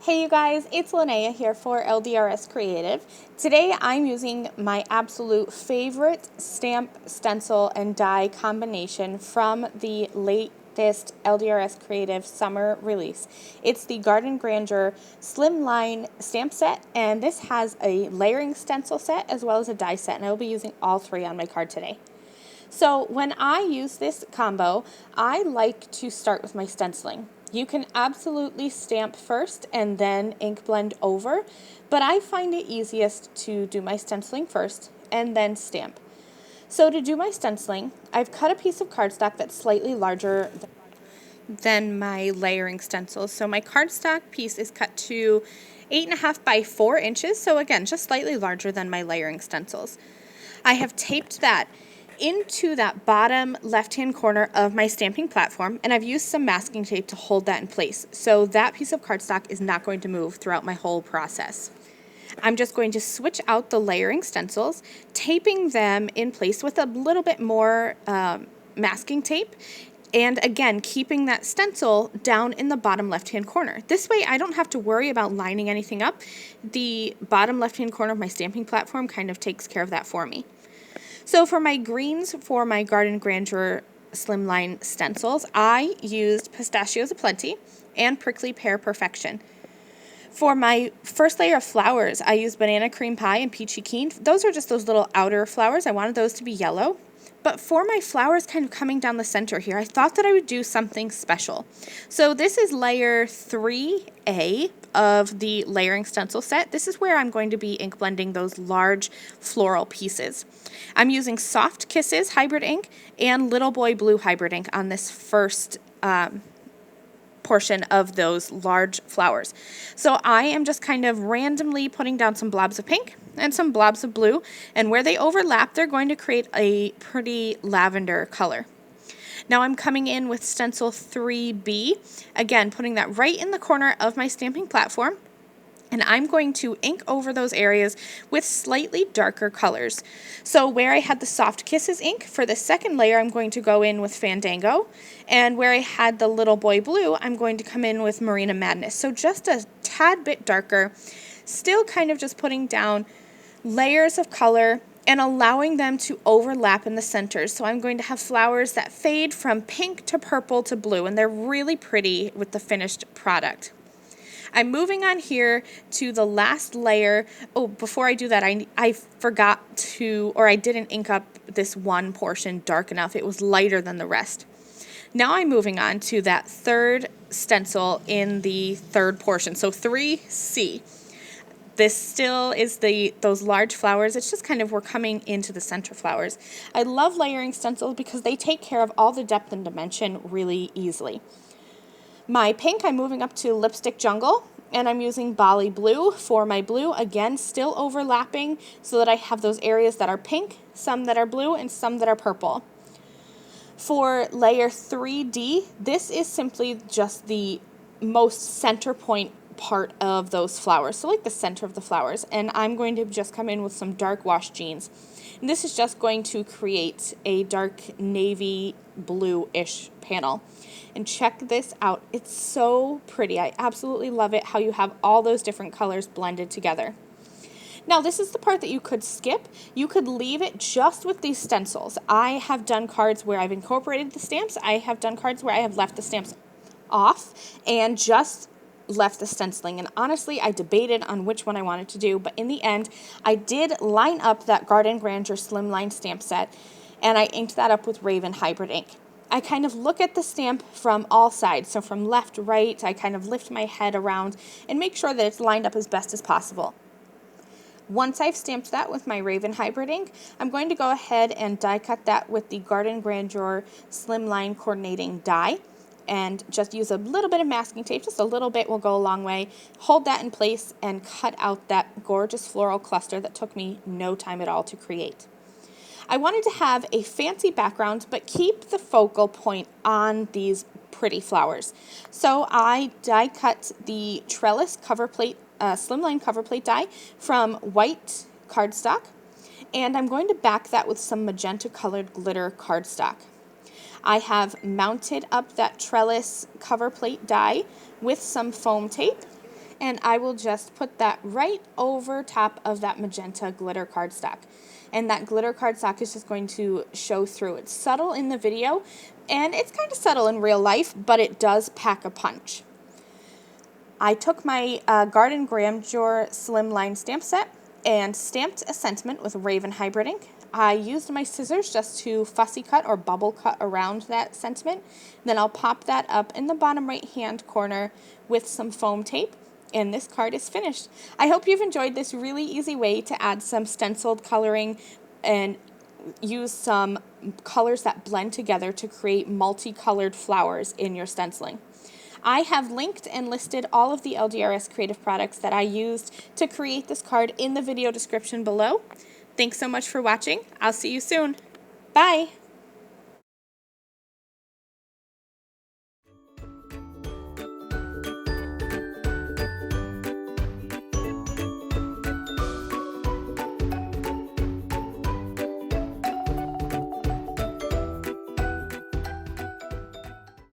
Hey you guys, it's Lynnea here for LDRS Creative. Today I'm using my absolute favorite stamp, stencil, and die combination from the latest LDRS Creative summer release. It's the Grandeur Slimline stamp set, and this has a layering stencil set as well as a die set, and I will be using all three on my card today. So when I use this combo, I like to start with my stenciling. You can absolutely stamp first and then ink blend over, but I find it easiest to do my stenciling first and then stamp. So to do my stenciling, I've cut a piece of cardstock that's slightly larger than my layering stencil. So my cardstock piece is cut to 8.5 by 4 inches, so again, just slightly larger than my layering stencils. I have taped that into that bottom left-hand corner of my stamping platform, and I've used some masking tape to hold that in place, so that piece of cardstock is not going to move throughout my whole process. I'm just going to switch out the layering stencils, taping them in place with a little bit more masking tape, and again, keeping that stencil down in the bottom left-hand corner. This way I don't have to worry about lining anything up. The bottom left-hand corner of my stamping platform kind of takes care of that for me. So for my greens for my Grandeur Slimline stencils, I used Pistachios Aplenty and Prickly Pear Perfection. For my first layer of flowers, I used Banana Cream Pie and Peachy Keen. Those are just those little outer flowers. I wanted those to be yellow. But for my flowers kind of coming down the center here, I thought that I would do something special. So this is layer 3A of the layering stencil set. This is where I'm going to be ink blending those large floral pieces. I'm using Soft Kisses hybrid ink and Little Boy Blue hybrid ink on this first portion of those large flowers. So I am just kind of randomly putting down some blobs of pink and some blobs of blue, and where they overlap, they're going to create a pretty lavender color. Now I'm coming in with stencil 3B, again putting that right in the corner of my stamping platform, and I'm going to ink over those areas with slightly darker colors. So where I had the Soft Kisses ink, for the second layer I'm going to go in with Fandango, and where I had the Little Boy Blue, I'm going to come in with Marina Madness. So just a tad bit darker, still kind of just putting down layers of color and allowing them to overlap in the centers. So I'm going to have flowers that fade from pink to purple to blue, and they're really pretty with the finished product. I'm moving on here to the last layer. Oh, before I do that, I forgot to, or I didn't ink up this one portion dark enough. It was lighter than the rest. Now I'm moving on to that third stencil in the third portion, so 3C. This still is those large flowers. It's just kind of, we're coming into the center flowers. I love layering stencils because they take care of all the depth and dimension really easily. My pink, I'm moving up to Lipstick Jungle, and I'm using Bali Blue for my blue. Again, still overlapping so that I have those areas that are pink, some that are blue, and some that are purple. For layer 3D, this is simply just the most center point part of those flowers, so like the center of the flowers, and I'm going to just come in with some dark wash jeans. And this is just going to create a dark navy blue-ish panel. And check this out. It's so pretty. I absolutely love it how you have all those different colors blended together. Now this is the part that you could skip. You could leave it just with these stencils. I have done cards where I've incorporated the stamps. I have done cards where I have left the stamps off and just left the stenciling, and honestly I debated on which one I wanted to do, but in the end I did line up that Grandeur Slimline stamp set, and I inked that up with Raven hybrid ink. I kind of look at the stamp from all sides, so from left, right, I kind of lift my head around and make sure that it's lined up as best as possible. Once I've stamped that with my Raven hybrid ink, I'm going to go ahead and die cut that with the Grandeur Slimline coordinating die, and just use a little bit of masking tape, just a little bit will go a long way. Hold that in place and cut out that gorgeous floral cluster that took me no time at all to create. I wanted to have a fancy background, but keep the focal point on these pretty flowers. So I die cut the trellis cover plate, Slimline cover plate die from white cardstock, and I'm going to back that with some magenta colored glitter cardstock. I have mounted up that trellis cover plate die with some foam tape, and I will just put that right over top of that magenta glitter cardstock. And that glitter cardstock is just going to show through. It's subtle in the video, and it's kind of subtle in real life, but it does pack a punch. I took my Garden Grandeur Slimline stamp set and stamped a sentiment with Raven Hybrid ink. I used my scissors just to fussy cut or bubble cut around that sentiment. Then I'll pop that up in the bottom right hand corner with some foam tape, and this card is finished. I hope you've enjoyed this really easy way to add some stenciled coloring and use some colors that blend together to create multicolored flowers in your stenciling. I have linked and listed all of the LDRS creative products that I used to create this card in the video description below. Thanks so much for watching. I'll see you soon. Bye!